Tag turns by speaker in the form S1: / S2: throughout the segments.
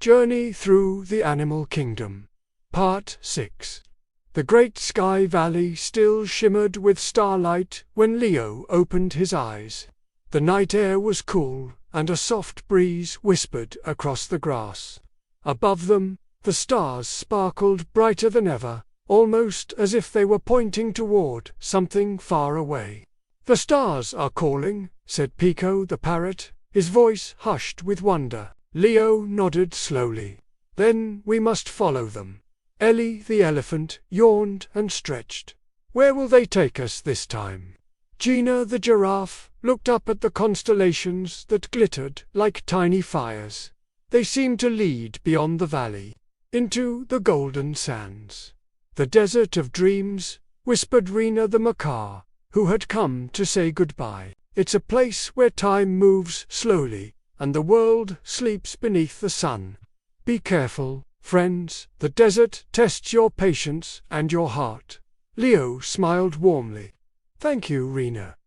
S1: Journey Through the Animal Kingdom. Part 6. The great sky valley still shimmered with starlight when Leo opened his eyes. The night air was cool, and a soft breeze whispered across the grass. Above them, the stars sparkled brighter than ever, almost as if they were pointing toward something far away. "The stars are calling," said Pico the parrot, his voice hushed with wonder. Leo nodded slowly. "Then we must follow them." Ellie the elephant yawned and stretched. "Where will they take us this time?" Gina the giraffe looked up at the constellations that glittered like tiny fires. They seemed to lead beyond the valley, into the golden sands. "The desert of dreams," whispered Rena the macaw, who had come to say goodbye. "It's a place where time moves slowly, and the world sleeps beneath the sun. Be careful, friends, the desert tests your patience and your heart." Leo smiled warmly. "Thank you, Rena.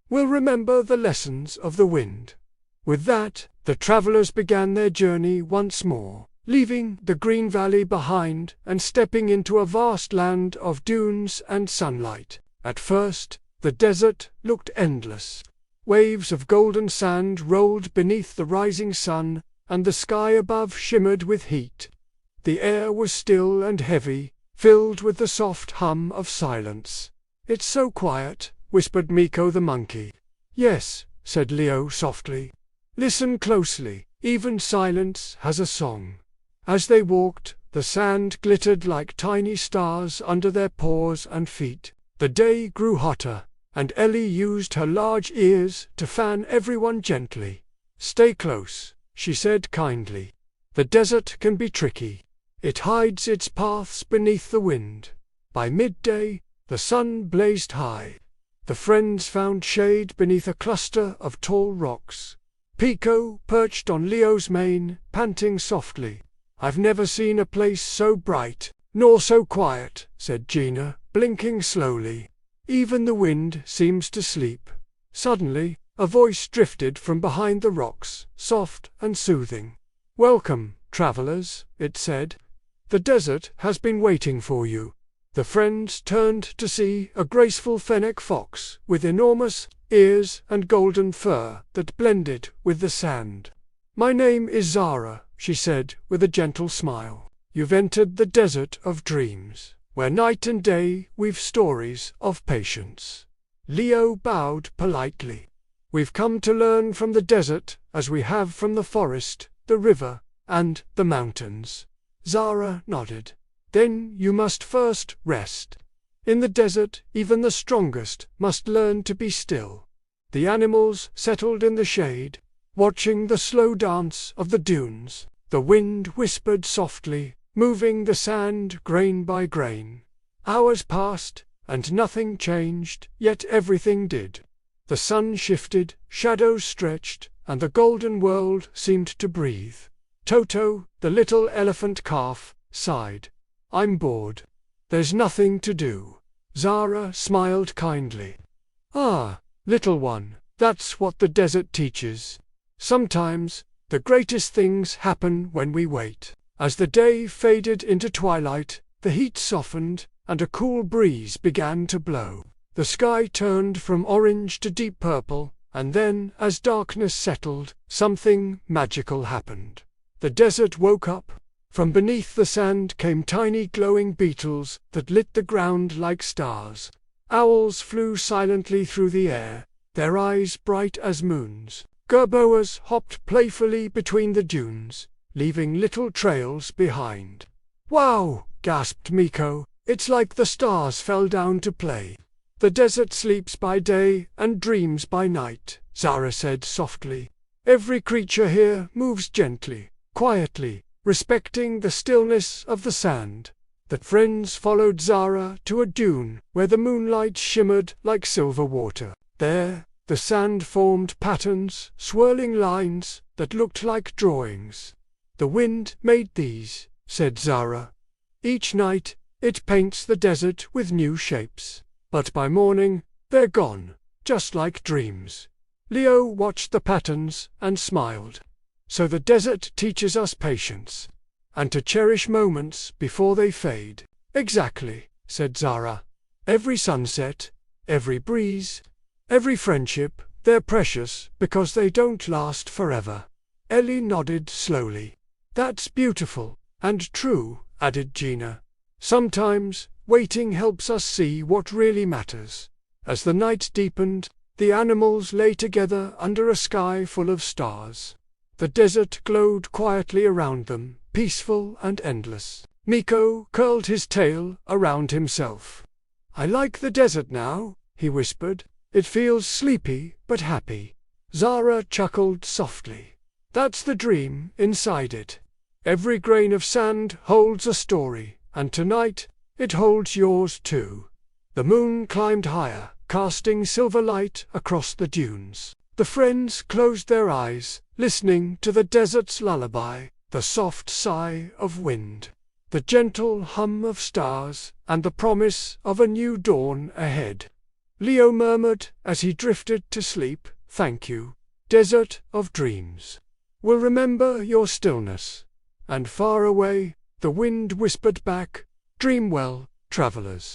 S1: We'll remember the lessons of the wind." With that, the travelers began their journey once more, leaving the green valley behind and stepping into a vast land of dunes and sunlight. At first, the desert looked endless. Waves of golden sand rolled beneath the rising sun, and the sky above shimmered with heat. The air was still and heavy, filled with the soft hum of silence. "It's so quiet," whispered Miko the monkey. "Yes," said Leo softly. "Listen closely, even silence has a song." As they walked, the sand glittered like tiny stars under their paws and feet. The day grew hotter, and Ellie used her large ears to fan everyone gently. "Stay close," she said kindly. "The desert can be tricky. It hides its paths beneath the wind." By midday, the sun blazed high. The friends found shade beneath a cluster of tall rocks. Pico perched on Leo's mane, panting softly. "I've never seen a place so bright, nor so quiet," said Gina, blinking slowly. "Even the wind seems to sleep." Suddenly, a voice drifted from behind the rocks, soft and soothing. "Welcome, travelers," it said. "The desert has been waiting for you." The friends turned to see a graceful Fennec fox with enormous ears and golden fur that blended with the sand. "My name is Zara," she said with a gentle smile. "You've entered the desert of dreams, where night and day weave stories of patience." Leo bowed politely. "We've come to learn from the desert as we have from the forest, the river, and the mountains." Zara nodded. "Then you must first rest. In the desert, even the strongest must learn to be still." The animals settled in the shade, watching the slow dance of the dunes. The wind whispered softly, moving the sand grain by grain. Hours passed, and nothing changed, yet everything did. The sun shifted, shadows stretched, and the golden world seemed to breathe. Toto, the little elephant calf, sighed. "I'm bored. There's nothing to do." Zara smiled kindly. "Ah, little one, that's what the desert teaches. Sometimes, the greatest things happen when we wait." As the day faded into twilight, the heat softened, and a cool breeze began to blow. The sky turned from orange to deep purple, and then, as darkness settled, something magical happened. The desert woke up. From beneath the sand came tiny glowing beetles that lit the ground like stars. Owls flew silently through the air, their eyes bright as moons. Gerboas hopped playfully between the dunes, leaving little trails behind. "Wow!" gasped Miko. "It's like the stars fell down to play." "The desert sleeps by day and dreams by night," Zara said softly. "Every creature here moves gently, quietly, respecting the stillness of the sand." The friends followed Zara to a dune where the moonlight shimmered like silver water. There, the sand formed patterns, swirling lines that looked like drawings. "The wind made these," said Zara. "Each night, it paints the desert with new shapes. But by morning, they're gone, just like dreams." Leo watched the patterns and smiled. "So the desert teaches us patience. and to cherish moments before they fade. Exactly, said Zara. Every sunset, every breeze, every friendship, they're precious because they don't last forever. Ellie nodded slowly. That's beautiful, and true, added Gina. Sometimes, waiting helps us see what really matters. As the night deepened, the animals lay together under a sky full of stars. The desert glowed quietly around them, peaceful and endless. Miko curled his tail around himself. I like the desert now, he whispered. It feels sleepy but happy. Zara chuckled softly. That's the dream inside it. Every grain of sand holds a story, and tonight it holds yours too. The moon climbed higher, casting silver light across the dunes. The friends closed their eyes, listening to the desert's lullaby, the soft sigh of wind, the gentle hum of stars, and the promise of a new dawn ahead. Leo murmured as he drifted to sleep, "Thank you, desert of dreams. We'll remember your stillness." And far away, the wind whispered back, "Dream well, travelers."